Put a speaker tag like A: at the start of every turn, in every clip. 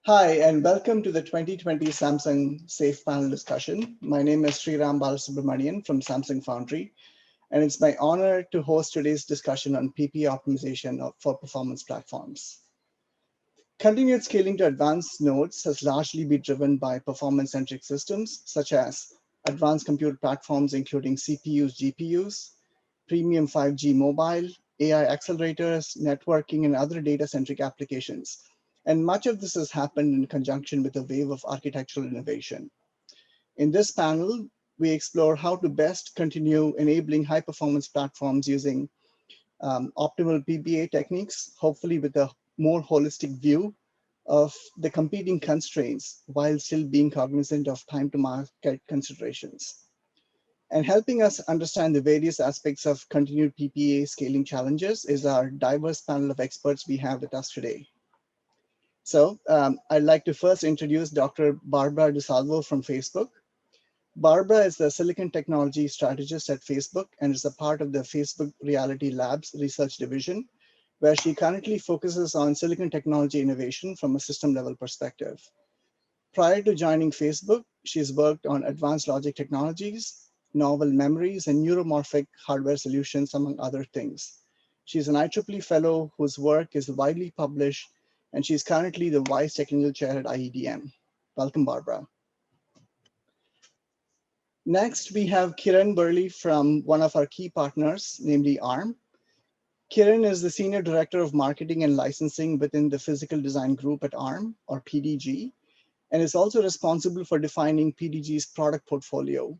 A: Hi, and welcome to the 2020 Samsung Safe Panel discussion. My name is Sriram Balasubramanian from Samsung Foundry, and it's my honor to host today's discussion on PPA optimization for performance platforms. Continued scaling to advanced nodes has largely been driven by performance-centric systems, such as advanced compute platforms, including CPUs, GPUs, premium 5G mobile, AI accelerators, networking, and other data-centric applications. And much of this has happened in conjunction with a wave of architectural innovation. In this panel, we explore how to best continue enabling high-performance platforms using optimal PPA techniques, hopefully with a more holistic view of the competing constraints while still being cognizant of time to market considerations. And helping us understand the various aspects of continued PPA scaling challenges is our diverse panel of experts we have with us today. So I'd like to first introduce Dr. Barbara DeSalvo from Facebook. Barbara is the Silicon Technology Strategist at Facebook and is a part of the Facebook Reality Labs research division, where she currently focuses on silicon technology innovation from a system level perspective. Prior to joining Facebook, she's worked on advanced logic technologies, novel memories, and neuromorphic hardware solutions, among other things. She's an IEEE fellow whose work is widely published, and she's currently the Vice Technical Chair at IEDM. Welcome, Barbara. Next, we have Kiran Burley from one of our key partners, namely ARM. Kiran is the Senior Director of Marketing and Licensing within the Physical Design Group at ARM, or PDG, and is also responsible for defining PDG's product portfolio.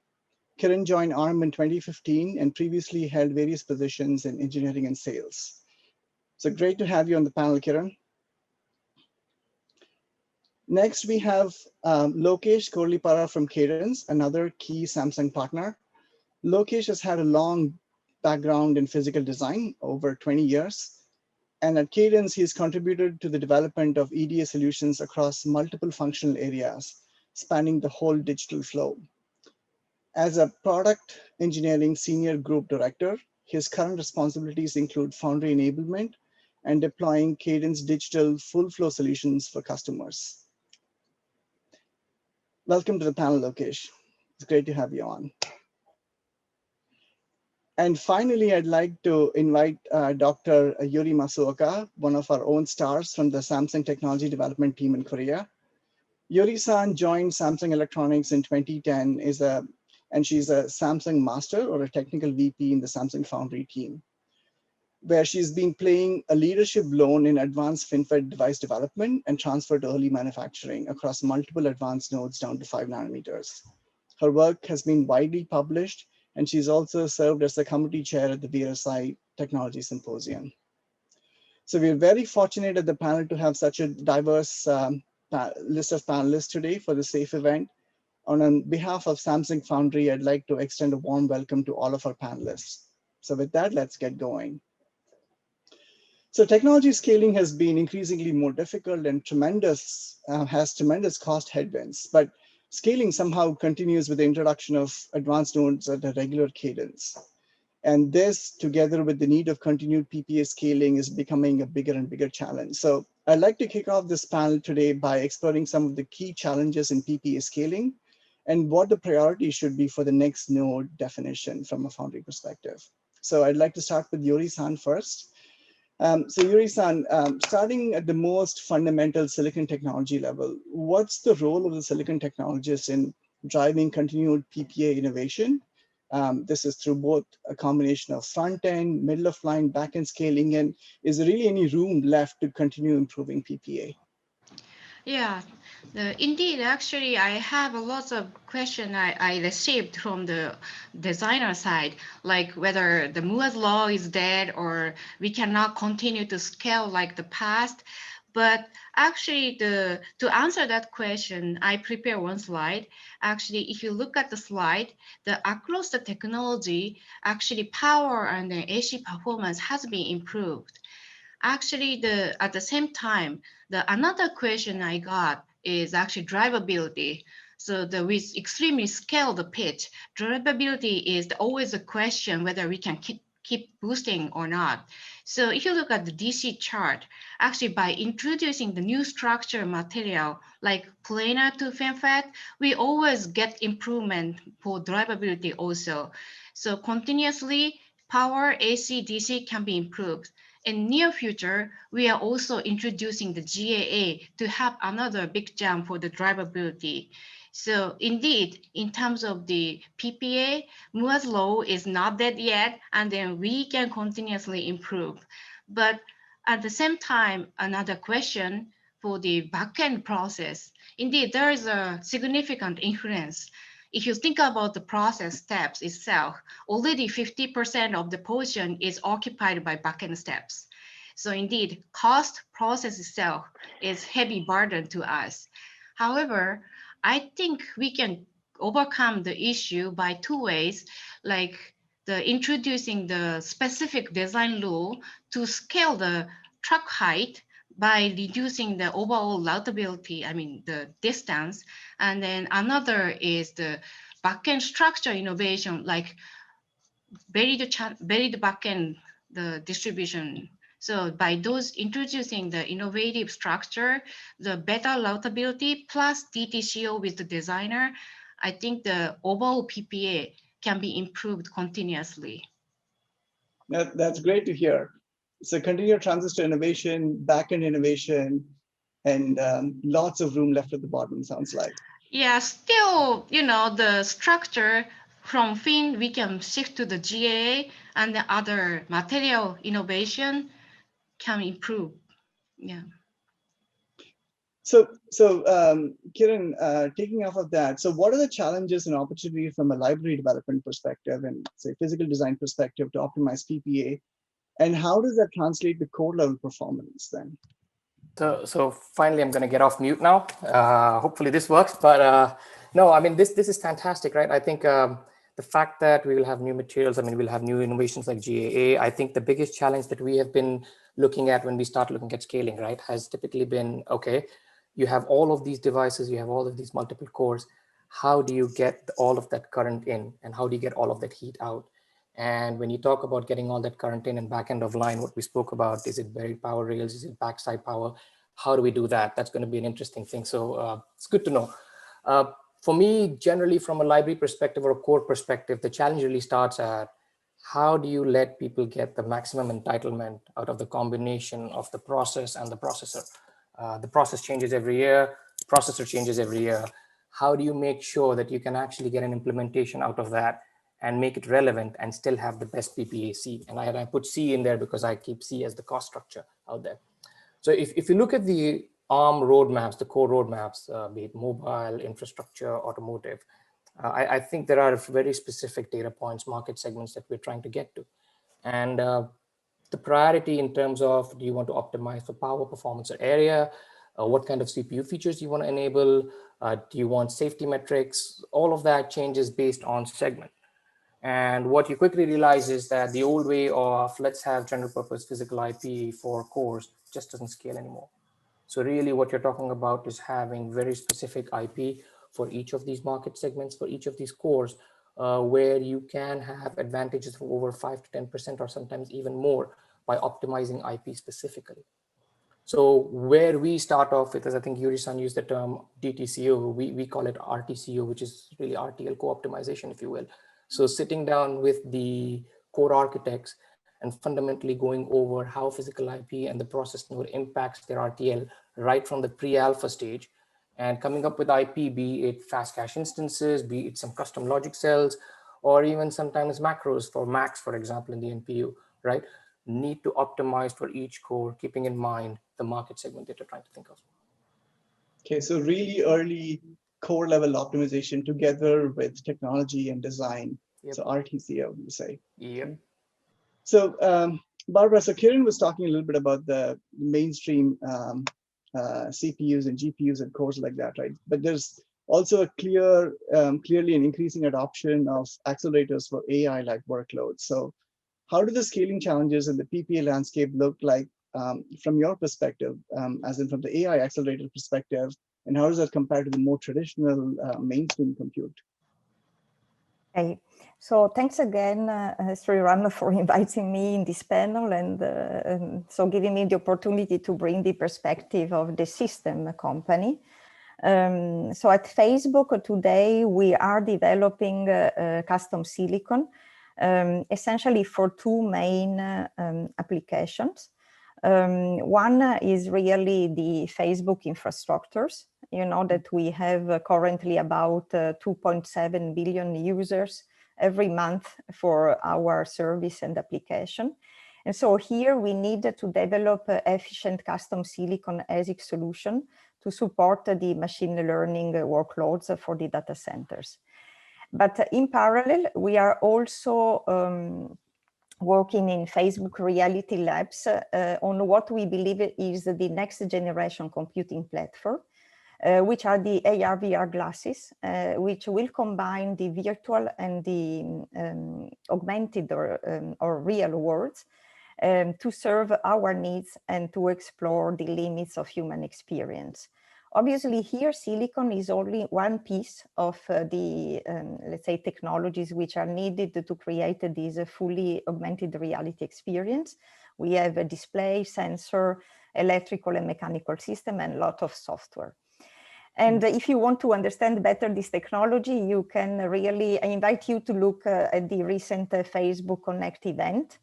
A: Kiran joined ARM in 2015 and previously held various positions in engineering and sales. So great to have you on the panel, Kiran. Next, we have Lokesh Korlipara from Cadence, another key Samsung partner. Lokesh has had a long background in physical design, over 20 years. And at Cadence, he's contributed to the development of EDA solutions across multiple functional areas, spanning the whole digital flow. As a product engineering senior group director, his current responsibilities include foundry enablement and deploying Cadence digital full flow solutions for customers. Welcome to the panel, Lokesh. It's great to have you on. And finally, I'd like to invite Dr. Yuri Masuoka, one of our own stars from the Samsung technology development team in Korea. Yuri-san joined Samsung Electronics in 2010, and she's a Samsung master or a technical VP in the Samsung Foundry team, where she's been playing a leadership role in advanced FinFET device development and transfer to early manufacturing across multiple advanced nodes down to 5 nanometers. Her work has been widely published, and she's also served as the committee chair at the VRSI Technology Symposium. So we're very fortunate at the panel to have such a diverse list of panelists today for the SAFE event. On behalf of Samsung Foundry, I'd like to extend a warm welcome to all of our panelists. So with that, let's get going. So technology scaling has been increasingly more difficult and has tremendous cost headwinds, but scaling somehow continues with the introduction of advanced nodes at a regular cadence. And this, together with the need of continued PPA scaling, is becoming a bigger and bigger challenge. So I'd like to kick off this panel today by exploring some of the key challenges in PPA scaling and what the priority should be for the next node definition from a foundry perspective. So I'd like to start with Yuri-san first. So Yuri-san, starting at the most fundamental silicon technology level, what's the role of the silicon technologists in driving continued PPA innovation? This is through both a combination of front end, middle of line, back end scaling, and is there really any room left to continue improving PPA?
B: Yeah, indeed, actually, I have a lot of questions I received from the designer side, like whether the Moore's law is dead or we cannot continue to scale like the past. But actually, to answer that question, I prepare one slide. Actually, if you look at the slide, across the technology, actually power and the AC performance has been improved. Actually, at the same time, the another question I got is actually drivability. So with extremely scaled pitch, drivability is always a question whether we can keep boosting or not. So if you look at the DC chart, actually by introducing the new structure material like planar to FemFET, we always get improvement for drivability also. So continuously, power AC DC can be improved. In near future, we are also introducing the GAA to have another big jump for the drivability. So indeed, in terms of the PPA, Moore's law is not dead yet, and then we can continuously improve. But at the same time, another question for the backend process. Indeed, there is a significant influence. If you think about the process steps itself, already 50% of the portion is occupied by backend steps. So indeed, cost process itself is heavy burden to us. However, I think we can overcome the issue by two ways, like the introducing the specific design rule to scale the truck height by reducing the overall routability, I mean the distance. And then another is the backend structure innovation, like buried backend, the distribution. So by those introducing the innovative structure, the better routability plus DTCO with the designer, I think the overall PPA can be improved continuously.
A: That's great to hear. So continued transistor innovation, backend innovation, and lots of room left at the bottom, sounds like.
B: Yeah, still, the structure from fin, we can shift to the GAA and the other material innovation can improve. Yeah.
A: So, Kiran, taking off of that, so what are the challenges and opportunities from a library development perspective and say physical design perspective to optimize PPA, and how does that translate to core level performance then?
C: So finally, I'm going to get off mute now. Hopefully this works. But no, I mean, this is fantastic, right? I think the fact that we will have new materials, I mean, we'll have new innovations like GAA. I think the biggest challenge that we have been looking at when we start looking at scaling, right, has typically been, okay, you have all of these devices, you have all of these multiple cores. How do you get all of that current in, and how do you get all of that heat out? And when you talk about getting all that current in and back end of line, what we spoke about, is it buried power rails? Is it backside power? How do we do that? That's going to be an interesting thing. So it's good to know. For me, generally from a library perspective or a core perspective, the challenge really starts at how do you let people get the maximum entitlement out of the combination of the process and the processor? The process changes every year, processor changes every year. How do you make sure that you can actually get an implementation out of that and make it relevant and still have the best PPAC? And I put C in there because I keep C as the cost structure out there. So if you look at the ARM roadmaps, the core roadmaps, be it mobile, infrastructure, automotive, I think there are very specific data points, market segments that we're trying to get to. And the priority in terms of, do you want to optimize for power, performance, or area? What kind of CPU features do you want to enable? Do you want safety metrics? All of that changes based on segment. And what you quickly realize is that the old way of let's have general purpose physical IP for cores just doesn't scale anymore. So really what you're talking about is having very specific IP for each of these market segments, for each of these cores, where you can have advantages of over 5 to 10% or sometimes even more by optimizing IP specifically. So where we start off with is, I think Yuri-san used the term DTCO, we call it RTCO, which is really RTL co-optimization, if you will. So sitting down with the core architects and fundamentally going over how physical IP and the process node impacts their RTL right from the pre-alpha stage, and coming up with IP, be it fast cache instances, be it some custom logic cells, or even sometimes macros for Max, for example, in the NPU, right? Need to optimize for each core, keeping in mind the market segment that you're trying to think of.
A: Okay, so really early core level optimization together with technology and design.
C: Yep.
A: So RTCO, you say.
C: Yep.
A: So Barbara, so Kiran was talking a little bit about the mainstream CPUs and GPUs and cores like that, right? But there's also a clearly an increasing adoption of accelerators for AI-like workloads. So how do the scaling challenges in the PPA landscape look like from your perspective, as in from the AI accelerator perspective, and how does that compare to the more traditional mainstream compute?
D: Okay, so thanks again, Sriram, for inviting me in this panel and so giving me the opportunity to bring the perspective of the system company. So at Facebook today, we are developing custom silicon, essentially for two main applications. One is really the Facebook infrastructures. You know that we have currently about 2.7 billion users every month for our service and application. And so here we need to develop efficient custom silicon ASIC solution to support the machine learning workloads for the data centers. But in parallel, we are also working in Facebook Reality Labs on what we believe is the next generation computing platform, which are the AR/VR glasses, which will combine the virtual and the augmented or real worlds to serve our needs and to explore the limits of human experience. Obviously, here silicon is only one piece of the, let's say, technologies which are needed to create this fully augmented reality experience. We have a display, sensor, electrical and mechanical system, and a lot of software. And if you want to understand better this technology, you can really, I invite you to look at the recent Facebook Connect event,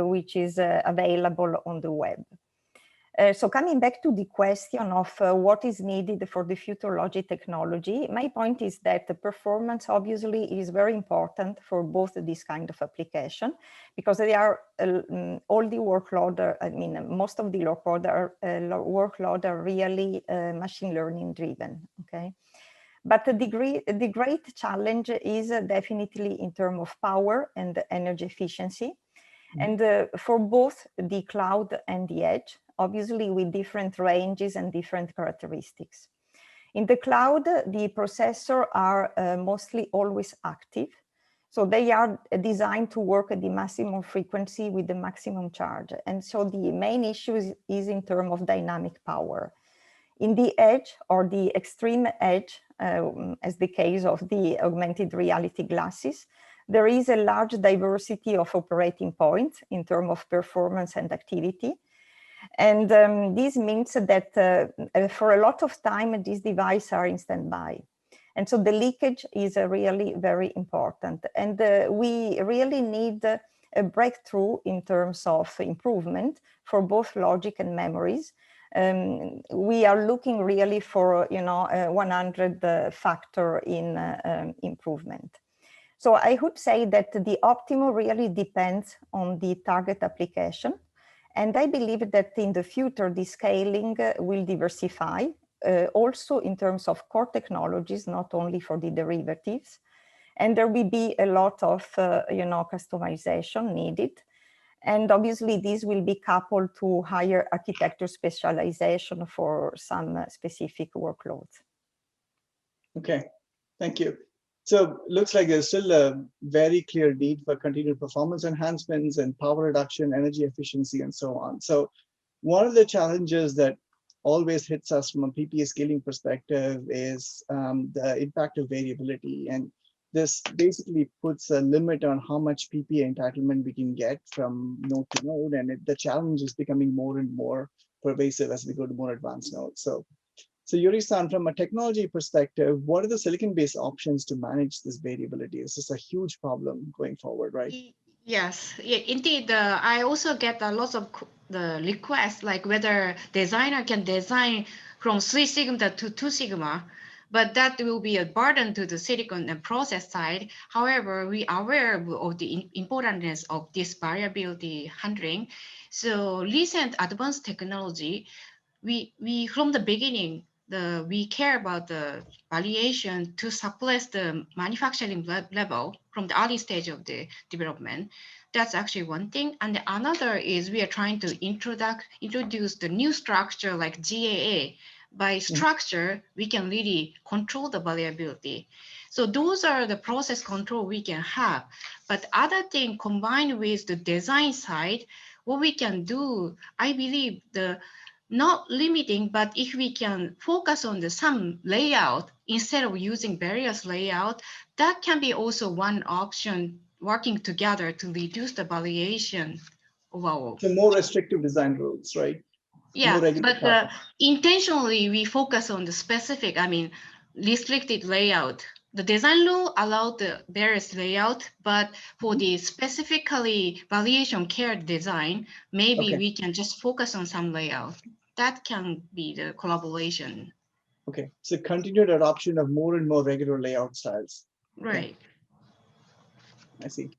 D: which is available on the web. So coming back to the question of what is needed for the future logic technology, my point is that the performance obviously is very important for both this kind of application, because they are all the workload, I mean, most of the workload are really machine learning driven, okay? But the great challenge is definitely in terms of power and energy efficiency. And for both the cloud and the edge, obviously with different ranges and different characteristics. In the cloud, the processors are mostly always active. So they are designed to work at the maximum frequency with the maximum charge. And so the main issue is in terms of dynamic power. In the edge or the extreme edge, as the case of the augmented reality glasses, there is a large diversity of operating points in terms of performance and activity. And this means that for a lot of time, these devices are in standby. And so the leakage is really very important. And we really need a breakthrough in terms of improvement for both logic and memories. We are looking really for, you know, a 100 factor in improvement. So I would say that the optimal really depends on the target application. And I believe that in the future, the scaling will diversify also in terms of core technologies, not only for the derivatives. And there will be a lot of, you know, customization needed. And obviously this will be coupled to higher architecture specialization for some specific workloads.
A: Okay, thank you. So looks like there's still a very clear need for continued performance enhancements and power reduction, energy efficiency, and so on. So one of the challenges that always hits us from a PPA scaling perspective is the impact of variability. And this basically puts a limit on how much PPA entitlement we can get from node to node. And the challenge is becoming more and more pervasive as we go to more advanced nodes. So Yuri-san, from a technology perspective, what are the silicon-based options to manage this variability? This is a huge problem going forward, right?
B: Yes, yeah, indeed. I also get a lot of the requests, like whether designer can design from 3 sigma to 2 sigma, but that will be a burden to the silicon and process side. However, we are aware of the importance of this variability handling. So recent advanced technology, we from the beginning, we care about the variation to suppress the manufacturing level from the early stage of the development. That's actually one thing. And another is we are trying to introduce the new structure like GAA. By structure, we can really control the variability. So those are the process control we can have. But other thing combined with the design side, what we can do, I believe not limiting, but if we can focus on the some layout instead of using various layout, that can be also one option working together to reduce the variation overall.
A: So more restrictive design rules, right?
B: Yeah,
A: More regular
B: but intentionally we focus on the specific, restricted layout. The design rule allowed the various layout, but for the specifically variation care design, maybe we can just focus on some layout. That can be the collaboration.
A: Okay, so continued adoption of more and more regular layout styles.
B: Right.
A: I see.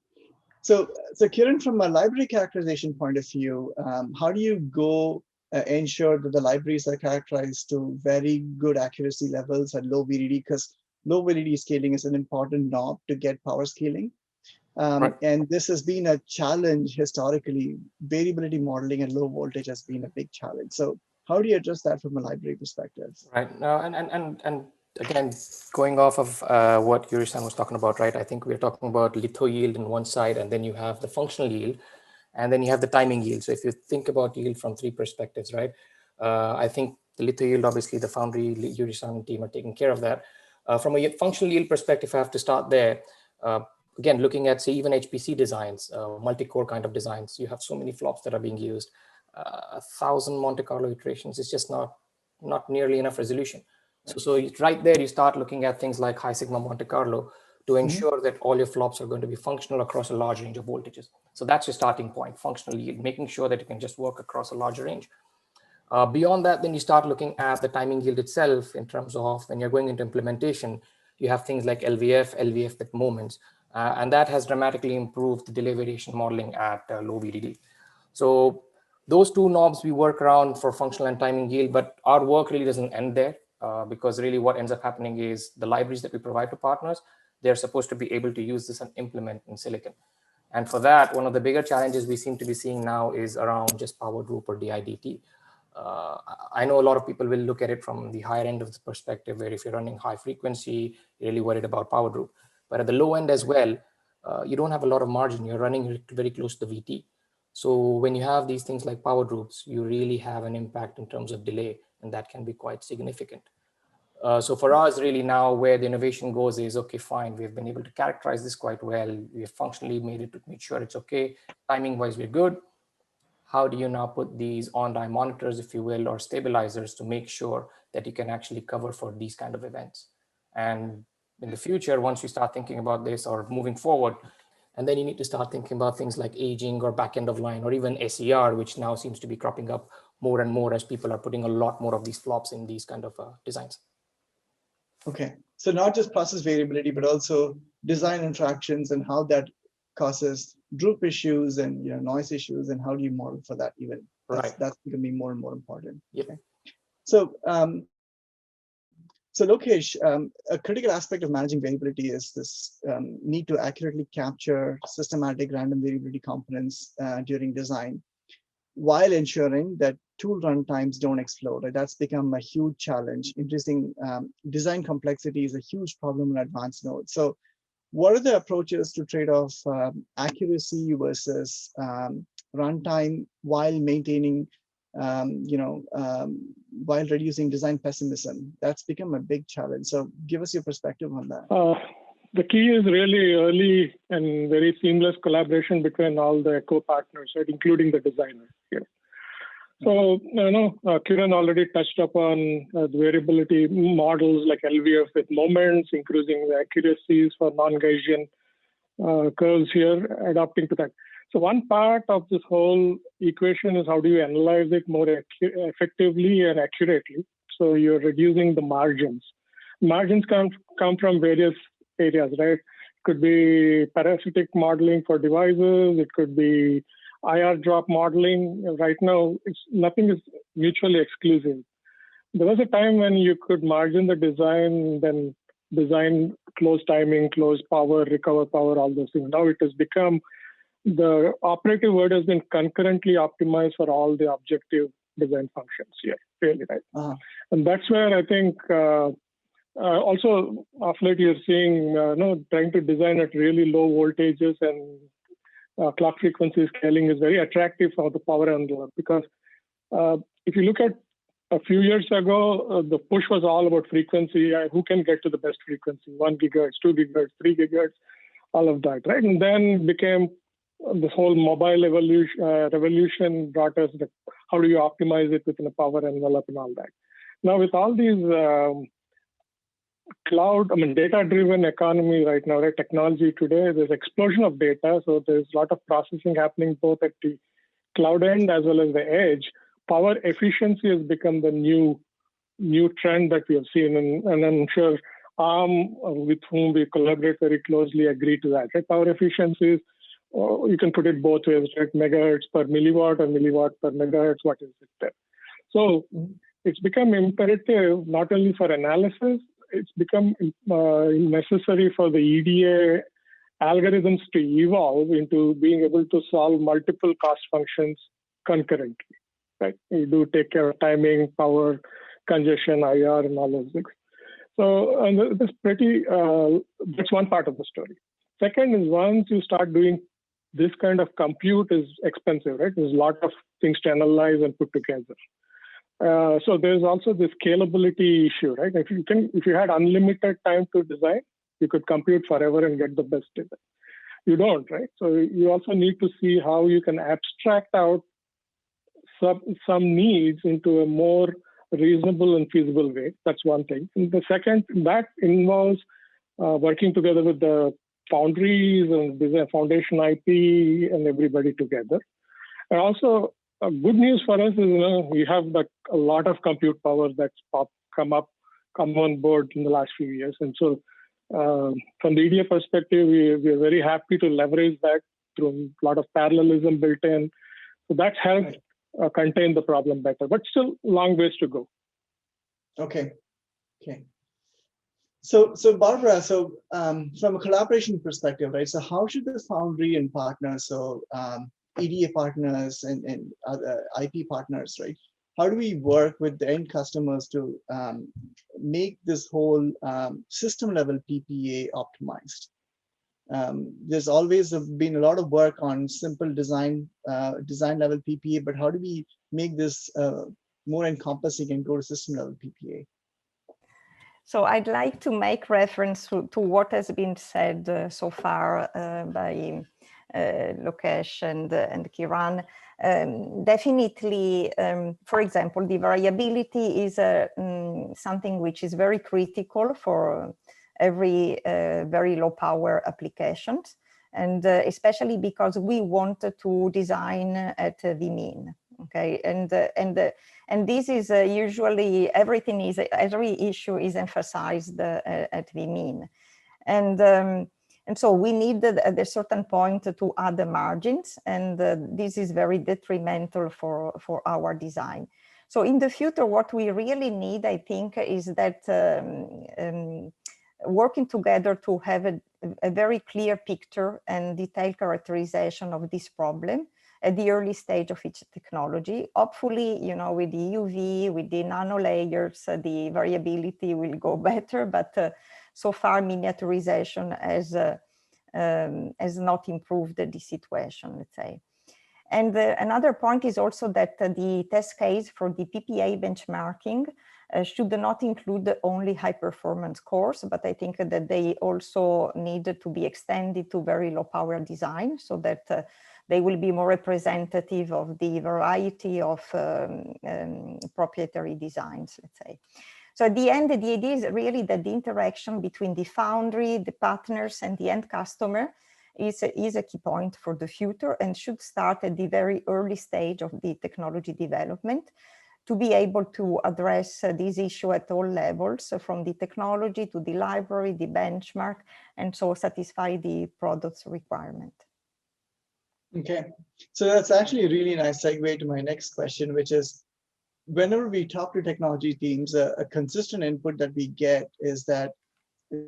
A: So Kiran, from a library characterization point of view, how do you go ensure that the libraries are characterized to very good accuracy levels at low VDD? Because low VDD scaling is an important knob to get power scaling. And this has been a challenge historically. Variability modeling at low voltage has been a big challenge. So how do you address that from a library perspective?
C: Right. And again, going off of what Yuri-san was talking about, right? I think we're talking about litho yield on one side, and then you have the functional yield, and then you have the timing yield. So if you think about yield from three perspectives, right? I think the litho yield, obviously the foundry, Yuri-san and team are taking care of that. From a functional yield perspective, I have to start there. Again, looking at, say, even HPC designs, multi-core kind of designs, you have so many flops that are being used. 1,000 Monte Carlo iterations is just not nearly enough resolution. So right there, you start looking at things like high sigma Monte Carlo to ensure that all your flops are going to be functional across a large range of voltages. So that's your starting point, functional yield, making sure that you can just work across a larger range. Beyond that, then you start looking at the timing yield itself in terms of when you're going into implementation, you have things like LVF with moments, and that has dramatically improved the delay variation modeling at low VDD. So those two knobs we work around for functional and timing yield, but our work really doesn't end there because really what ends up happening is the libraries that we provide to partners, they're supposed to be able to use this and implement in silicon. And for that, one of the bigger challenges we seem to be seeing now is around just power droop or DIDT. I know a lot of people will look at it from the higher end of the perspective, where if you're running high frequency, you're really worried about power droop. But at the low end as well, you don't have a lot of margin. You're running very close to the VT. So when you have these things like power droops, you really have an impact in terms of delay, and that can be quite significant. So for us, really now where the innovation goes is, okay, fine, we've been able to characterize this quite well. We have functionally made sure it's okay. Timing wise, we're good. How do you now put these on-die monitors, if you will, or stabilizers to make sure that you can actually cover for these kind of events? And in the future, once you start thinking about this or moving forward, and then you need to start thinking about things like aging or back end of line or even SER, which now seems to be cropping up more and more as people are putting a lot more of these flops in these kind of designs.
A: Okay, so not just process variability, but also design interactions and how that causes droop issues and noise issues, and how do you model for that even? That's becoming more and more important.
C: Yep.
A: Okay. So Lokesh, a critical aspect of managing variability is this need to accurately capture systematic random variability components during design, while ensuring that tool runtimes don't explode. Right? That's become a huge challenge. Interesting. Design complexity is a huge problem in advanced nodes. So what are the approaches to trade off accuracy versus runtime while maintaining, while reducing design pessimism? That's become a big challenge. So give us your perspective on that.
E: The key is really early and very seamless collaboration between all the co-partners, right, including the designer here. So, Kiran already touched upon the variability models like LVF with moments, increasing the accuracies for non-Gaussian curves here, adapting to that. So one part of this whole equation is how do you analyze it more effectively and accurately? So you're reducing the margins. Margins come from various areas, right? It could be parasitic modeling for devices. It could be IR drop modeling. Right now, nothing is mutually exclusive. There was a time when you could margin the design, then design close timing, close power, recover power, all those things. Now it has become, the operative word has been concurrently optimized for all the objective design functions here, really, right? And that's where I think also of late you're seeing trying to design at really low voltages and clock frequency scaling is very attractive for the power envelope, because if you look at a few years ago, the push was all about frequency. Who can get to the best frequency? 1 gigahertz, 2 gigahertz, 3 gigahertz, all of that, right? And then became this whole mobile revolution brought us the, how do you optimize it within a power envelope and all that. Now with all these data-driven economy right now, right? Technology today, there's explosion of data. So there's a lot of processing happening both at the cloud end as well as the edge. Power efficiency has become the new trend that we have seen. And I'm sure ARM, with whom we collaborate very closely, agree to that, right? Power efficiency is, you can put it both ways, right? Megahertz per milliwatt or milliwatt per megahertz, what is it there? So it's become imperative not only for analysis, it's become necessary for the EDA algorithms to evolve into being able to solve multiple cost functions concurrently, right? You do take care of timing, power, congestion, IR, and all those things. So and that's one part of the story. Second is once you start doing this kind of compute is expensive, right? There's a lot of things to analyze and put together. So there's also the scalability issue, right? If you had unlimited time to design, you could compute forever and get the best design. You don't, right? So you also need to see how you can abstract out some needs into a more reasonable and feasible way. That's one thing. And the second, that involves working together with the foundries and design foundation IP and everybody together. And also, good news for us is, we have a lot of compute power that's come on board in the last few years. And so from the EDA perspective, we are very happy to leverage that through a lot of parallelism built in. So that's helped contain the problem better, but still long ways to go.
A: Okay. So Barbara, from a collaboration perspective, right? So how should the foundry and partners, so EDA partners and other IP partners, right? How do we work with the end customers to make this whole system level PPA optimized? There's always been a lot of work on simple design level PPA, but how do we make this more encompassing and go to system level PPA?
D: So I'd like to make reference to what has been said so far by Lokesh and Kiran. Definitely, for example, the variability is something which is very critical for every very low power applications, and especially because we want to design at the mean. Okay, and this is usually every issue is emphasized at the mean, and so we need at a certain point to add the margins, and this is very detrimental for our design. So in the future, what we really need, I think, is that working together to have a very clear picture and detailed characterization of this problem at the early stage of each technology. Hopefully, with the UV, with the nano layers, the variability will go better, but so far miniaturization has not improved the situation, let's say. And another point is also that the test case for the PPA benchmarking should not include only high performance cores, but I think that they also need to be extended to very low power design so that they will be more representative of the variety of proprietary designs, let's say. So at the end, the idea is really that the interaction between the foundry, the partners, and the end customer is a key point for the future and should start at the very early stage of the technology development to be able to address this issue at all levels, from the technology to the library, the benchmark, and so satisfy the product's requirement.
A: Okay, so that's actually a really nice segue to my next question, which is, whenever we talk to technology teams, a consistent input that we get is that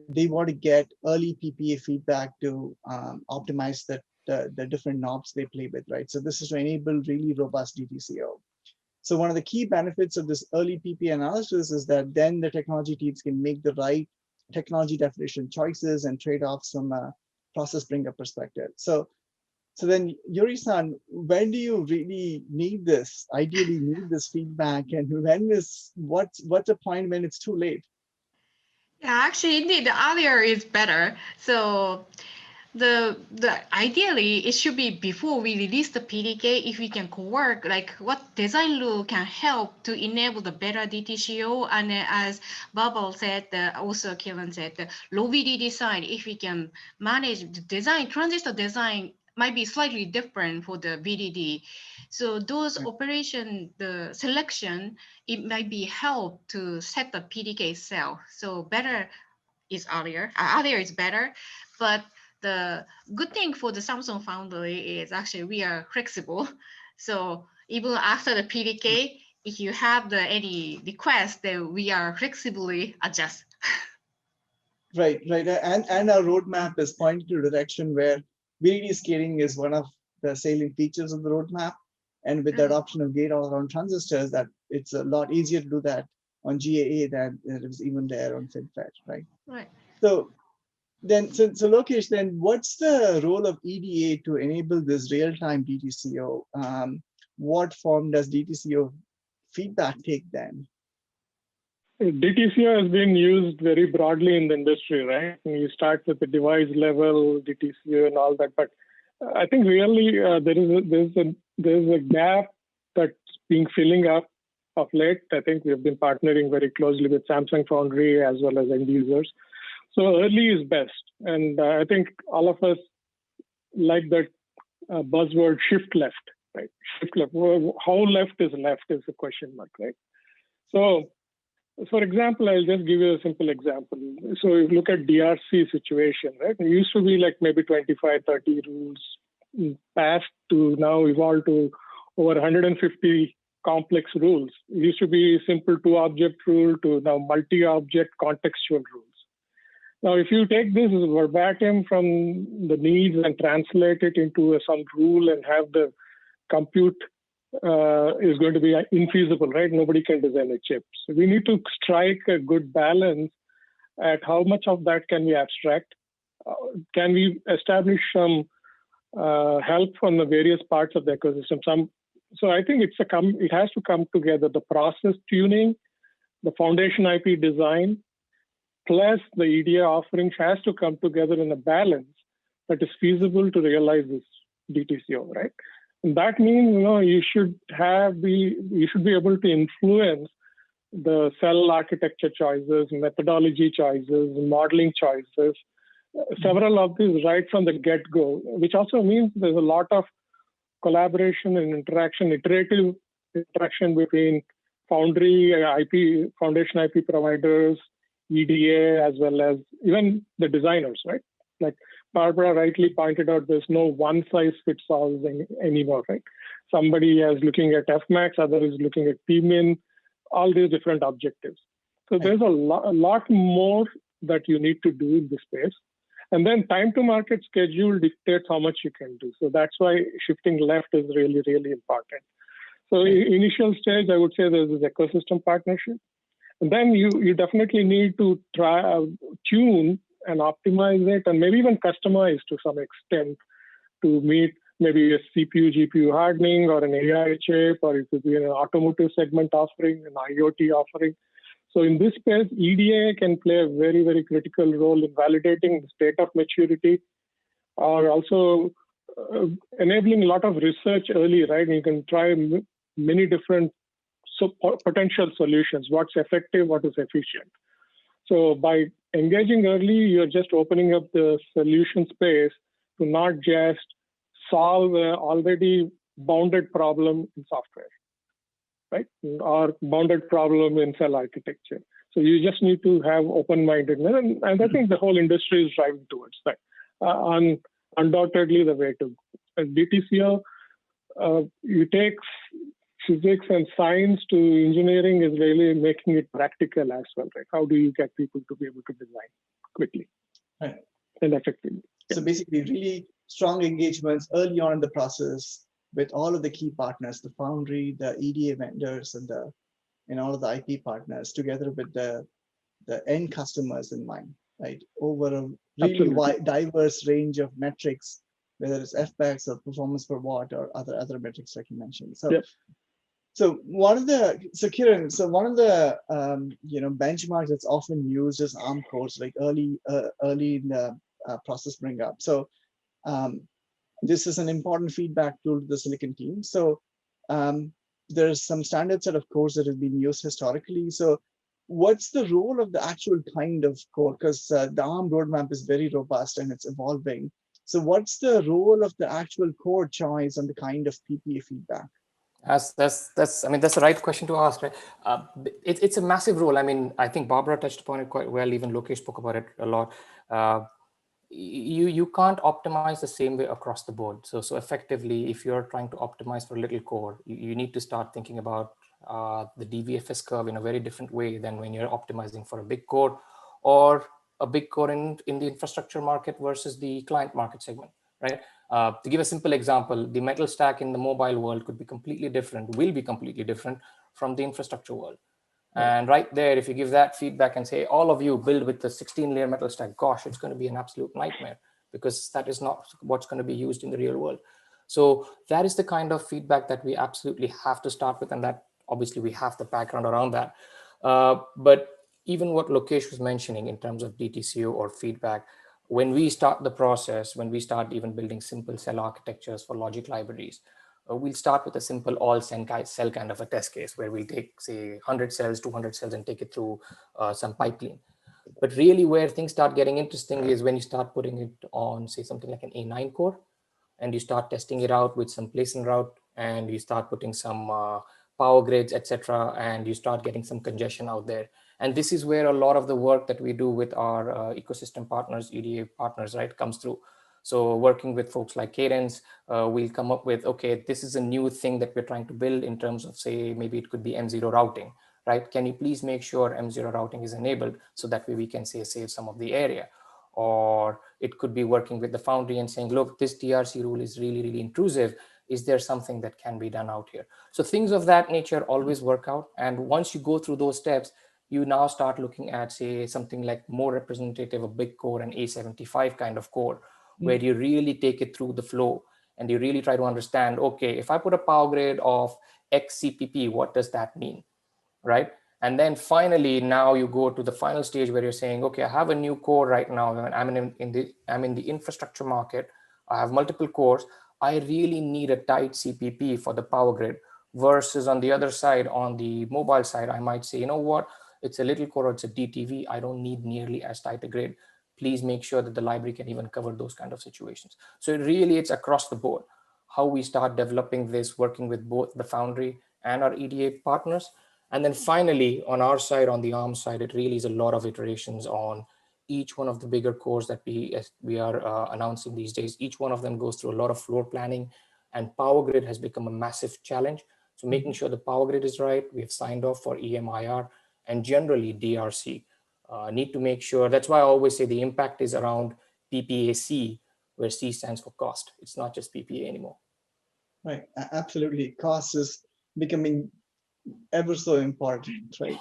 A: they want to get early PPA feedback to optimize the different knobs they play with, right? So this is to enable really robust DTCO. So one of the key benefits of this early PPA analysis is that then the technology teams can make the right technology definition choices and trade-offs from a process bringer perspective. So So then, Yuri-san, when do you really need this? Ideally, need this feedback, and what's a point when it's too late?
B: Yeah, actually, indeed, the earlier is better. So the ideally it should be before we release the PDK. If we can co-work, like what design rule can help to enable the better DTCO, and as Babel said, also Kiran said, the low VDD side, if we can manage the design, transistor design might be slightly different for the VDD. So those operation, the selection, it might be help to set the PDK cell. So better is earlier. Earlier is better, but the good thing for the Samsung Foundry is actually we are flexible. So even after the PDK, if you have any request, then we are flexibly adjust.
A: Right, right. And our roadmap is pointing to a direction where VDD scaling is one of the salient features of the roadmap. And with the adoption of gate-all-around transistors, that it's a lot easier to do that on GAA than it was even there on FinFET, right?
B: Right.
A: So then, so Lokesh, then what's the role of EDA to enable this real-time DTCO? What form does DTCO feedback take then?
E: DTCO has been used very broadly in the industry, right? And you start with the device level DTCO and all that, but I think really there's a gap that's being filling up of late. I think we've been partnering very closely with Samsung Foundry as well as end users. So early is best, and I think all of us like that buzzword shift left, right? Shift left. How left is a question mark, right? So, for example, I'll just give you a simple example. So you look at DRC situation, right? It used to be like maybe 25, 30 rules passed to now evolve to over 150 complex rules. It used to be simple two-object rule to now multi-object contextual rules. Now, if you take this verbatim from the needs and translate it into some rule and have the compute is going to be infeasible, right? Nobody can design a chip. So we need to strike a good balance at how much of that can we abstract. Can we establish some help from the various parts of the ecosystem? So I think it has to come together. The process tuning, the foundation IP design, plus the EDA offerings has to come together in a balance that is feasible to realize this DTCO, right? And that means you should be able to influence the cell architecture choices, methodology choices, modeling choices, several of these right from the get-go, which also means there's a lot of collaboration and interaction, iterative interaction between foundry, IP, foundation IP providers, EDA, as well as even the designers, right? Like Barbara rightly pointed out, there's no one size fits all anymore, right? Somebody is looking at Fmax, other is looking at PMIN, all these different objectives. So there's a lot more that you need to do in this space. And then time to market schedule dictates how much you can do. So that's why shifting left is really, really important. So initial stage, I would say there's this ecosystem partnership. And then you definitely need to try tune and optimize it, and maybe even customize to some extent to meet maybe a CPU, GPU hardening, or an AI chip, or it could be an automotive segment offering, an IoT offering. So in this space, EDA can play a very, very critical role in validating the state of maturity, or also enabling a lot of research early, right? You can try many different potential solutions, what's effective, what is efficient. So by engaging early, you're just opening up the solution space to not just solve an already bounded problem in software, right? Or bounded problem in cell architecture. So you just need to have open-mindedness. And I think the whole industry is driving towards that. Undoubtedly the way to go. DTCO, you take physics and science to engineering is really making it practical as well, right? How do you get people to be able to design quickly and effectively?
A: So basically, really strong engagements early on in the process with all of the key partners, the foundry, the EDA vendors, and all of the IP partners, together with the end customers in mind, right? Over a really diverse range of metrics whether it's FPEX or performance per watt or other metrics like you mentioned. So,
E: Yep.
A: so one of the Kiran, so one of the benchmarks that's often used is ARM cores, like early in the process bring up. So this is an important feedback tool to the silicon team. So there's some standard set of cores that have been used historically. So what's the role of the actual kind of core? Because the ARM roadmap is very robust and it's evolving. So what's the role of the actual core choice and the kind of PPA feedback?
C: That's I mean, that's the right question to ask, right? It's a massive role. I mean, I think Barbara touched upon it quite well. Even Lokesh spoke about it a lot. You can't optimize the same way across the board. So effectively, if you're trying to optimize for a little core, you need to start thinking about the DVFS curve in a very different way than when you're optimizing for a big core or a big core in the infrastructure market versus the client market segment, right? To give a simple example, the metal stack in the mobile world could be completely different, will be completely different from the infrastructure world. And right there, if you give that feedback and say, all of you build with the 16-layer metal stack, gosh, it's going to be an absolute nightmare because that is not what's going to be used in the real world. So that is the kind of feedback that we absolutely have to start with. And that obviously we have the background around that. But even what Lokesh was mentioning in terms of DTCO or feedback, when we start the process, when we start even building simple cell architectures for logic libraries, we'll start with a simple all cell kind of a test case where we'll take, say, 100 cells, 200 cells and take it through some pipeline. But really where things start getting interesting is when you start putting it on, say, something like an A9 core, and you start testing it out with some place and route, and you start putting some power grids, etc., and you start getting some congestion out there. And this is where a lot of the work that we do with our ecosystem partners, EDA partners, right, comes through. So working with folks like Cadence, we'll come up with, okay, this is a new thing that we're trying to build in terms of, say, maybe it could be M0 routing, right? Can you please make sure M0 routing is enabled so that way we can, say, save some of the area? Or it could be working with the foundry and saying, look, this DRC rule is really, really intrusive. Is there something that can be done out here? So things of that nature always work out. And once you go through those steps, you now start looking at, say, something like more representative of big core and A75 kind of core, where you really take it through the flow and you really try to understand, okay, if I put a power grid of X CPP, what does that mean, right? And then finally, now you go to the final stage where you're saying, okay, I have a new core right now. I'm in the infrastructure market. I have multiple cores. I really need a tight CPP for the power grid versus on the other side, on the mobile side, I might say, you know what, it's a little core, it's a DTV. I don't need nearly as tight a grid. Please make sure that the library can even cover those kind of situations. So it's across the board, how we start developing this, working with both the foundry and our EDA partners. And then finally, on our side, on the ARM side, it really is a lot of iterations on each one of the bigger cores that we are announcing these days. Each one of them goes through a lot of floor planning, and power grid has become a massive challenge. So making sure the power grid is right, we have signed off for EMIR and generally DRC. Need to make sure, that's why I always say the impact is around PPAC, where C stands for cost. It's not just PPA anymore.
A: Right, absolutely. Cost is becoming ever so important, right?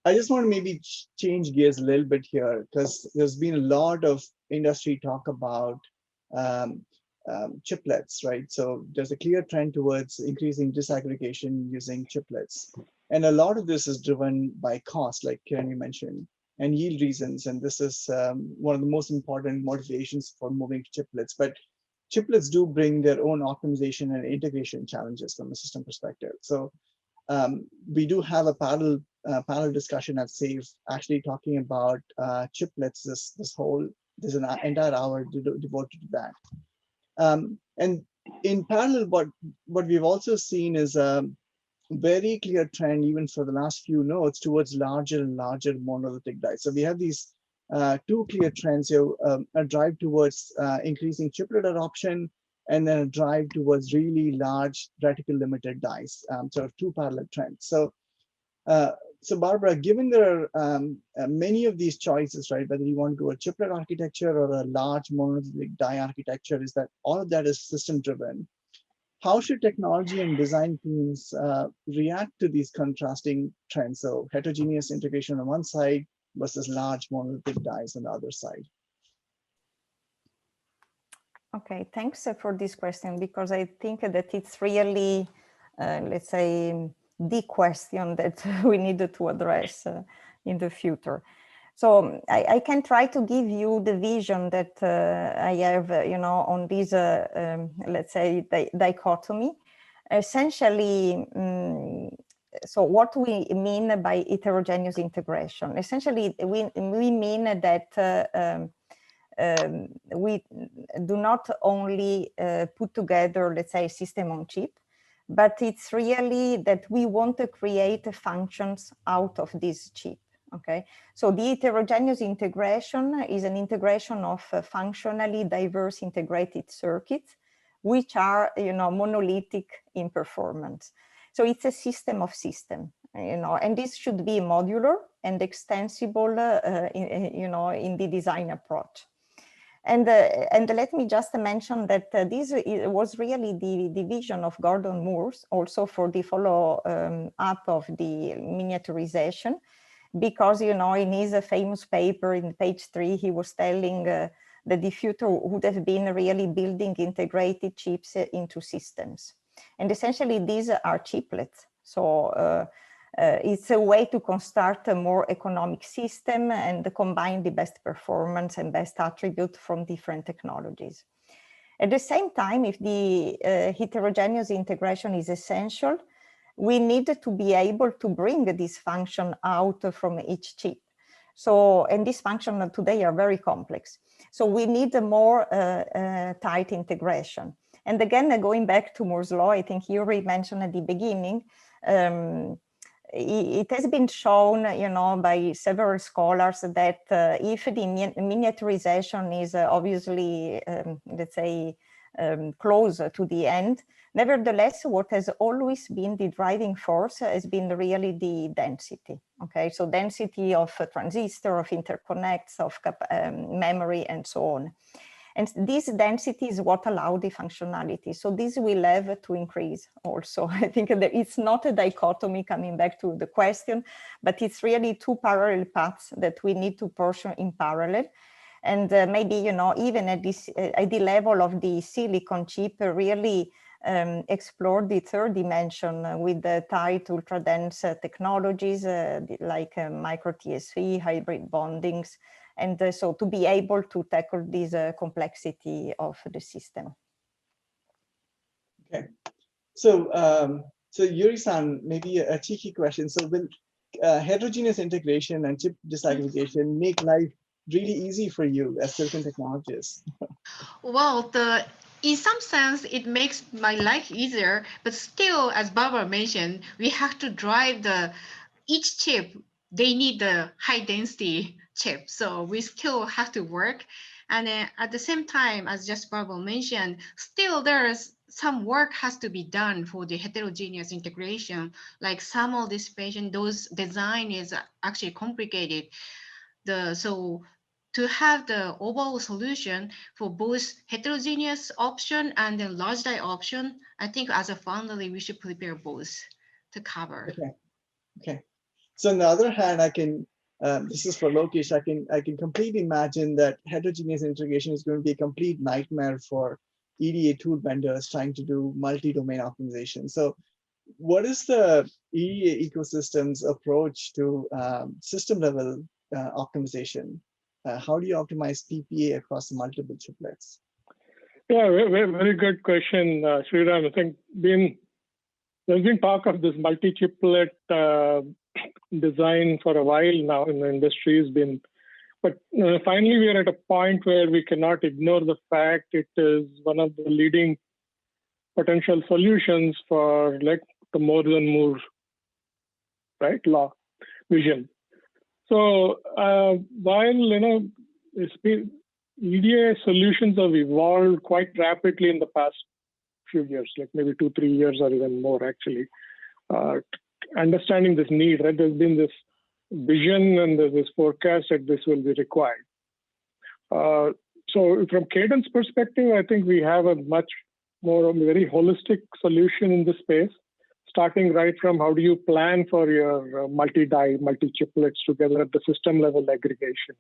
A: I just want to maybe change gears a little bit here, because there's been a lot of industry talk about chiplets, right? So there's a clear trend towards increasing disaggregation using chiplets. And a lot of this is driven by cost, like Kiran you mentioned, and yield reasons. And this is one of the most important motivations for moving to chiplets. But chiplets do bring their own optimization and integration challenges from a system perspective. So we do have a panel discussion at SAFE actually talking about chiplets. There's an entire hour devoted to that. And in parallel, what we've also seen is a very clear trend, even for the last few nodes, towards larger and larger monolithic dies. So we have these two clear trends here, a drive towards increasing chiplet adoption, and then a drive towards really large reticle limited dies, sort of two parallel trends. So Barbara, given there are many of these choices, right, whether you want to go a chiplet architecture or a large monolithic die architecture, is that all of that is system driven. How should technology and design teams react to these contrasting trends? So heterogeneous integration on one side versus large monolithic dies on the other side.
D: Okay, thanks for this question, because I think that it's really, let's say, the question that we need to address in the future. So I can try to give you the vision that I have, on this, let's say, dichotomy. Essentially, so what we mean by heterogeneous integration? Essentially, we mean that we do not only put together, let's say, a system on chip, but it's really that we want to create functions out of this chip. Okay, so the heterogeneous integration is an integration of functionally diverse integrated circuits, which are, monolithic in performance. So it's a system of systems, and this should be modular and extensible, in the design approach. And let me just mention that this was really the vision of Gordon Moore's also for the follow-up of the miniaturization, because, in his famous paper in page 3, he was telling that the future would have been really building integrated chips into systems. And essentially, these are chiplets. So it's a way to construct a more economic system and combine the best performance and best attribute from different technologies. At the same time, if the heterogeneous integration is essential, we need to be able to bring this function out from each chip. So, and these functions today are very complex. So we need a more tight integration. And again, going back to Moore's law, I think Yuri mentioned at the beginning, it has been shown, by several scholars that if the miniaturization is obviously, let's say, close to the end, nevertheless, what has always been the driving force has been really the density. Okay, so density of a transistor, of interconnects, of memory, and so on. And this density is what allows the functionality. So this will have to increase also. I think that it's not a dichotomy, coming back to the question, but it's really two parallel paths that we need to pursue in parallel. And maybe, even at the level of the silicon chip, really explore the third dimension with the tight ultra-dense technologies like micro TSV, hybrid bondings, and so to be able to tackle this complexity of the system.
A: Okay, so so Yuri-san, maybe a cheeky question. So will heterogeneous integration and chip disaggregation make life really easy for you as silicon technologists?
B: Well, in some sense, it makes my life easier, but still, as Barbara mentioned, we have to drive each chip. They need the high density chip, so we still have to work. And then at the same time, as just Barbara mentioned, still there's some work has to be done for the heterogeneous integration. Like thermal dissipation, those design is actually complicated. So to have the overall solution for both heterogeneous option and then large die option, I think as a foundry, we should prepare both to cover.
A: Okay. Okay. So on the other hand, I can, this is for Lokesh, I can completely imagine that heterogeneous integration is going to be a complete nightmare for EDA tool vendors trying to do multi-domain optimization. So what is the EDA ecosystem's approach to system level optimization? How do you optimize PPA across multiple chiplets?
E: Yeah, very good question, Sriram. I think there's been talk of this multi-chiplet design for a while now in the industry. But finally we are at a point where we cannot ignore the fact it is one of the leading potential solutions for like the more than more, right, law vision. So while EDA solutions have evolved quite rapidly in the past few years, like maybe 2-3 years or even more actually, understanding this need, right? There's been this vision and there's this forecast that this will be required. So from Cadence perspective, I think we have a much more very holistic solution in this space, starting right from how do you plan for your multi-die, multi-chiplets together at the system level aggregation.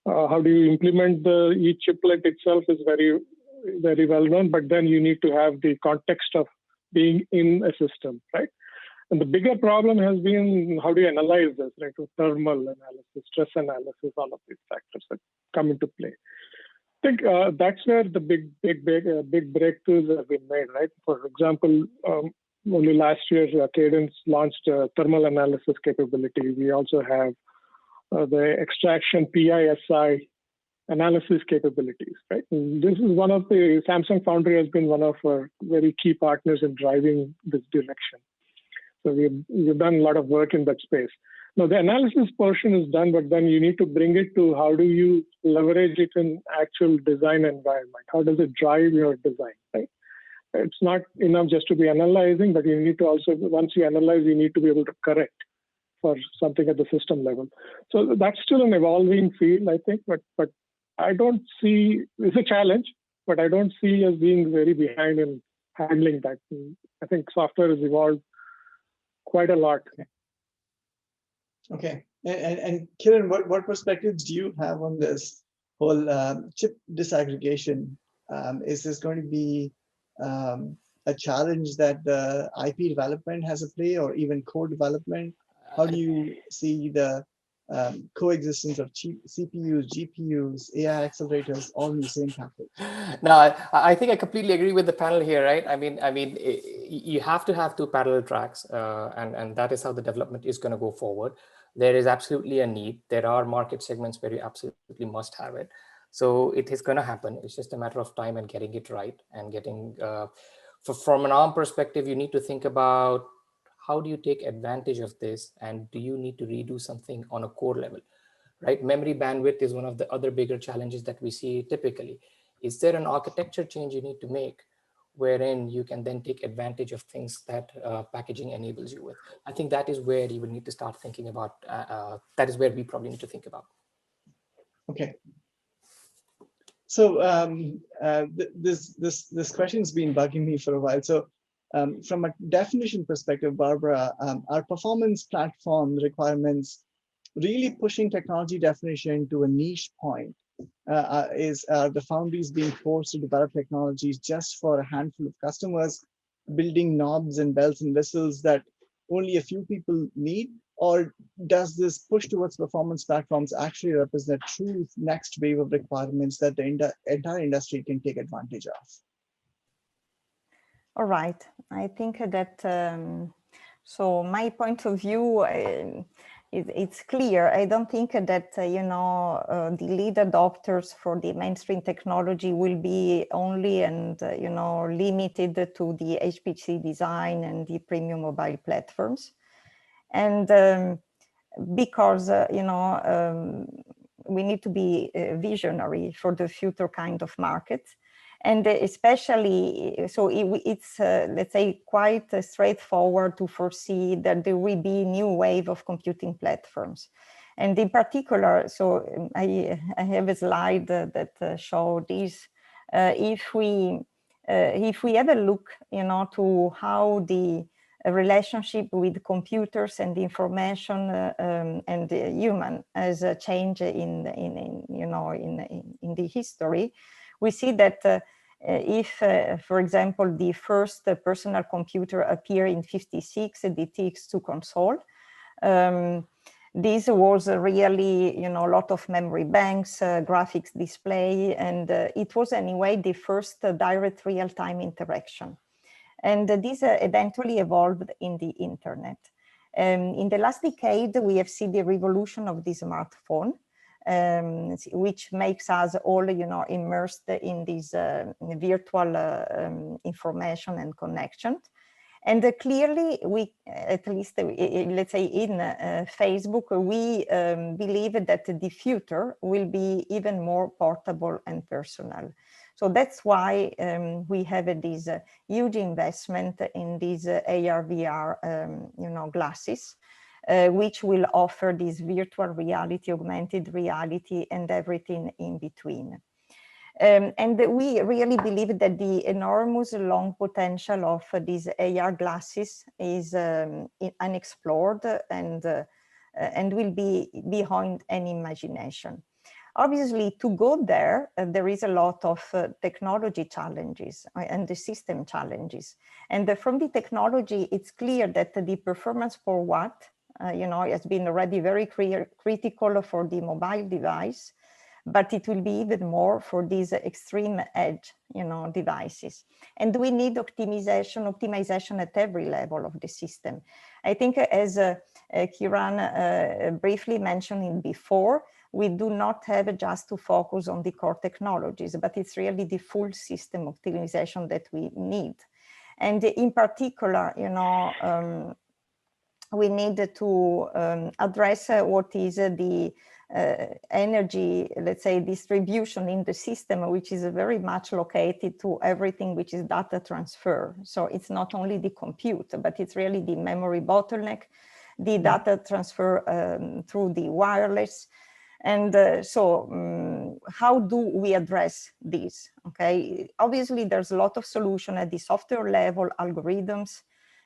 E: How do you implement each chiplet itself is very very well known, but then you need to have the context of being in a system, right? And the bigger problem has been, how do you analyze this, right? So thermal analysis, stress analysis, all of these factors that come into play. I think that's where the big breakthroughs have been made, right? For example, only last year, Cadence launched thermal analysis capability. We also have the extraction PISI analysis capabilities, right? And this is one of the, Samsung Foundry has been one of our very key partners in driving this direction. So we've done a lot of work in that space. Now the analysis portion is done, but then you need to bring it to how do you leverage it in actual design environment? How does it drive your design, right? It's not enough just to be analyzing, but you need to also, once you analyze, you need to be able to correct for something at the system level. So that's still an evolving field, I think, but I don't see, it's a challenge, but I don't see us being very behind in handling that. I think software has evolved quite a lot.
A: Okay. And Kiran, what perspectives do you have on this whole chip disaggregation? Is this going to be a challenge that the IP development has a play, or even core development? How do you see the coexistence of CPUs, GPUs, AI accelerators, all in the same package?
C: No, I think I completely agree with the panel here, right? I mean, you have to have two parallel tracks, and that is how the development is going to go forward. There is absolutely a need. There are market segments where you absolutely must have it. So it is going to happen. It's just a matter of time and getting it right and getting, from an ARM perspective, you need to think about how do you take advantage of this, and do you need to redo something on a core level, right? Memory bandwidth is one of the other bigger challenges that we see typically. Is there an architecture change you need to make wherein you can then take advantage of things that packaging enables you with? I think that is where you would need to start thinking about, that is where we probably need to think about.
A: Okay. So this question's been bugging me for a while. So from a definition perspective, Barbara, our performance platform requirements really pushing technology definition to a niche point. Is the foundries being forced to develop technologies just for a handful of customers, building knobs and bells and whistles that only a few people need? Or does this push towards performance platforms actually represent a true next wave of requirements that the entire industry can take advantage of?
D: All right, I think that, so my point of view, it's clear. I don't think that, the lead adopters for the mainstream technology will be only and, limited to the HPC design and the premium mobile platforms. And because, we need to be visionary for the future kind of market. And especially, so it's, let's say, quite straightforward to foresee that there will be a new wave of computing platforms. And in particular, so I have a slide that shows this. If we have a look, to how the relationship with computers and information and human has changed in the history, we see that if, for example, the first personal computer appeared in 1956, the TX2 console, this was really, a lot of memory banks, graphics display, and it was anyway the first direct real-time interaction. And this eventually evolved in the internet. In the last decade, we have seen the revolution of the smartphone, which makes us all, immersed in this virtual information and connection. And clearly, we, at least, let's say in Facebook, we believe that the future will be even more portable and personal. So that's why we have this huge investment in these AR, VR, glasses, which will offer this virtual reality, augmented reality, and everything in between. And we really believe that the enormous long potential of these AR glasses is unexplored and will be beyond any imagination. Obviously, to go there, there is a lot of technology challenges and the system challenges. And from the technology, it's clear that the performance per watt, has been already very critical for the mobile device, but it will be even more for these extreme edge, devices. And we need optimization at every level of the system. I think as Kiran briefly mentioned before, we do not have just to focus on the core technologies, but it's really the full system optimization that we need. And in particular, we need to address what is the energy, let's say, distribution in the system, which is very much located to everything which is data transfer. So it's not only the compute, but it's really the memory bottleneck, the data transfer through the wireless. And how do we address this? Okay, obviously there's a lot of solution at the software level, algorithms.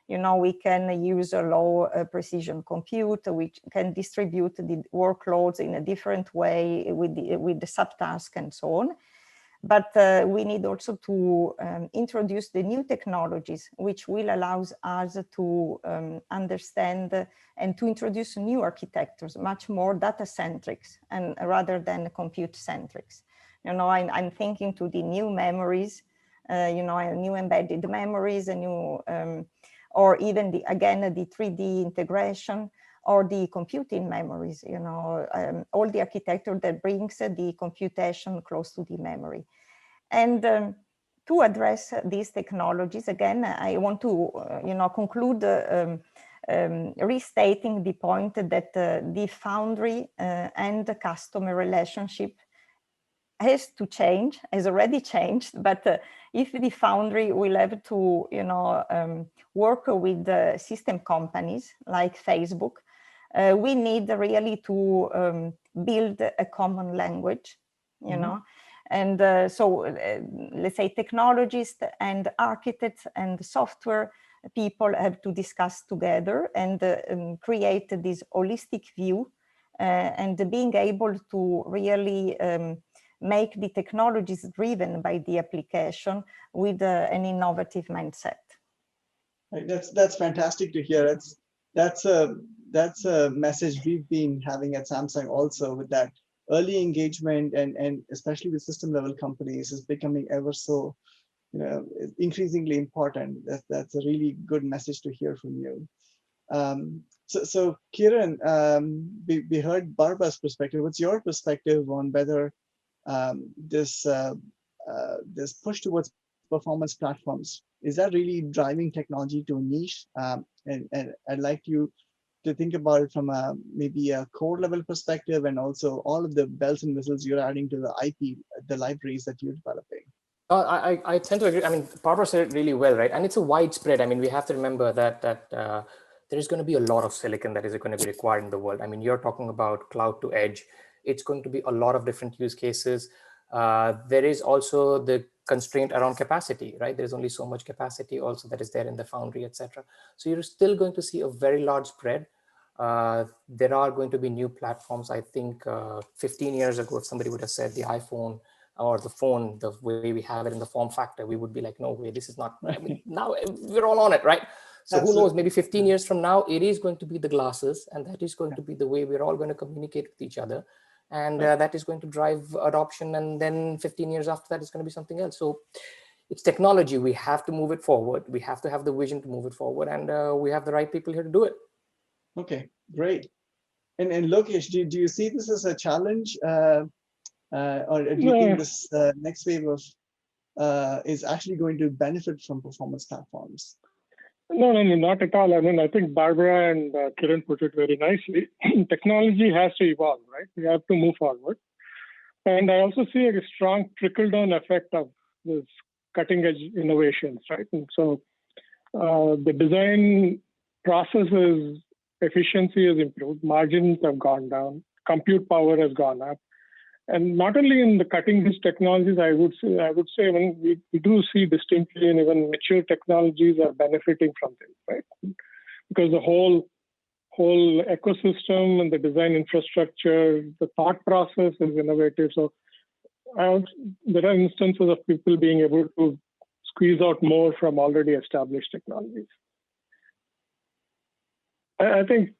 D: We can use a low precision compute, which can distribute the workloads in a different way with the subtask and so on. But we need also to introduce the new technologies, which will allow us to understand and to introduce new architectures, much more data-centric and rather than compute-centric. I'm thinking to the new memories, new embedded memories, or even the 3D integration, or the computing memories, all the architecture that brings the computation close to the memory. And to address these technologies, again, I want to, conclude restating the point that the foundry and the customer relationship has to change, has already changed, but if the foundry will have to, work with the system companies like Facebook, we need really to build a common language, and let's say technologists and architects and software people have to discuss together and create this holistic view and being able to really make the technologies driven by the application with an innovative mindset.
A: That's fantastic to hear. That's a message we've been having at Samsung also, with that early engagement and especially with system level companies is becoming ever so increasingly important. That's a really good message to hear from you. So Kiran, we heard Barbara's perspective. What's your perspective on whether this push towards performance platforms, is that really driving technology to a niche? And I'd like you to think about it from maybe a core level perspective, and also all of the bells and whistles you're adding to the IP, the libraries that you're developing.
C: I tend to agree. I mean, Barbara said it really well, right? And it's a widespread. I mean, we have to remember that there is going to be a lot of silicon that is going to be required in the world. I mean, you're talking about cloud to edge. It's going to be a lot of different use cases. There is also the constraint around capacity, right? There's only so much capacity also that is there in the foundry, etc. So you're still going to see a very large spread. There are going to be new platforms. I think 15 years ago, if somebody would have said the iPhone or the phone, the way we have it in the form factor, we would be like, no way, this is not, I mean, now we're all on it, right? So Absolutely. Who knows, maybe 15 years from now, it is going to be the glasses, and that is going to be the way we're all going to communicate with each other. And that is going to drive adoption. And then 15 years after that, it's going to be something else. So it's technology. We have to move it forward. We have to have the vision to move it forward. And we have the right people here to do it.
A: Okay, great. And Lokesh, do you see this as a challenge? Or do you think this next wave of is actually going to benefit from performance platforms?
E: No, not at all. I mean, I think Barbara and Kiran put it very nicely. Technology has to evolve, right? We have to move forward. And I also see a strong trickle-down effect of this cutting-edge innovations, right? And so the design processes efficiency has improved, margins have gone down, compute power has gone up. And not only in the cutting-edge technologies, I would say when we do see distinctly, and even mature technologies are benefiting from this, right? Because the whole whole ecosystem and the design infrastructure, the thought process is innovative. So there are instances of people being able to squeeze out more from already established technologies. I think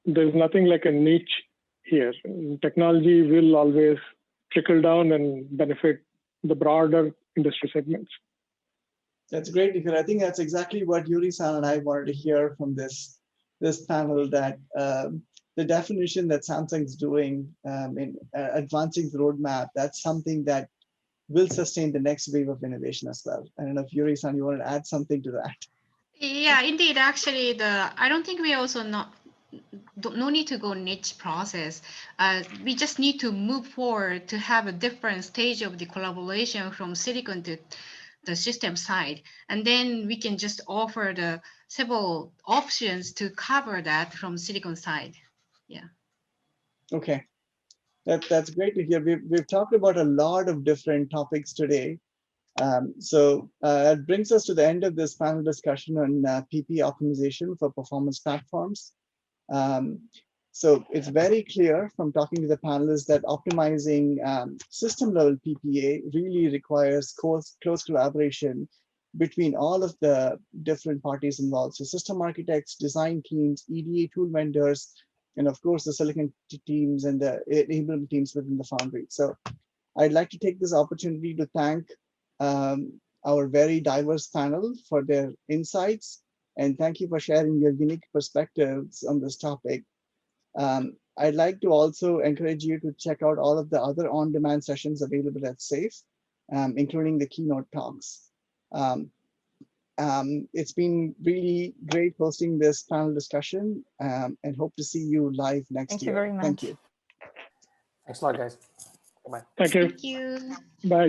E: there's nothing like a niche here. Technology will always trickle down and benefit the broader industry segments.
A: That's great to hear. I think that's exactly what Yuri-san and I wanted to hear from this panel, that the definition that Samsung's doing in advancing the roadmap, that's something that will sustain the next wave of innovation as well. I don't know if Yuri-san, you want to add something to that?
B: Yeah, indeed. Actually, I don't think we also no need to go niche process. We just need to move forward to have a different stage of the collaboration from silicon to the system side, and then we can just offer the several options to cover that from silicon side. Yeah.
A: Okay, that's great to hear. We've talked about a lot of different topics today. So that brings us to the end of this panel discussion on PPA optimization for performance platforms. So it's very clear from talking to the panelists that optimizing system level PPA really requires close collaboration between all of the different parties involved. So system architects, design teams, EDA tool vendors, and of course the silicon teams and the enablement teams within the foundry. So I'd like to take this opportunity to thank our very diverse panel for their insights, and thank you for sharing your unique perspectives on this topic. I'd like to also encourage you to check out all of the other on-demand sessions available at SAFE, including the keynote talks. It's been really great hosting this panel discussion, and hope to see you live next year.
D: Thank you very much.
A: Thank you.
C: Thanks a lot, guys. Bye.
E: Thank you.
B: Thank you.
E: Bye.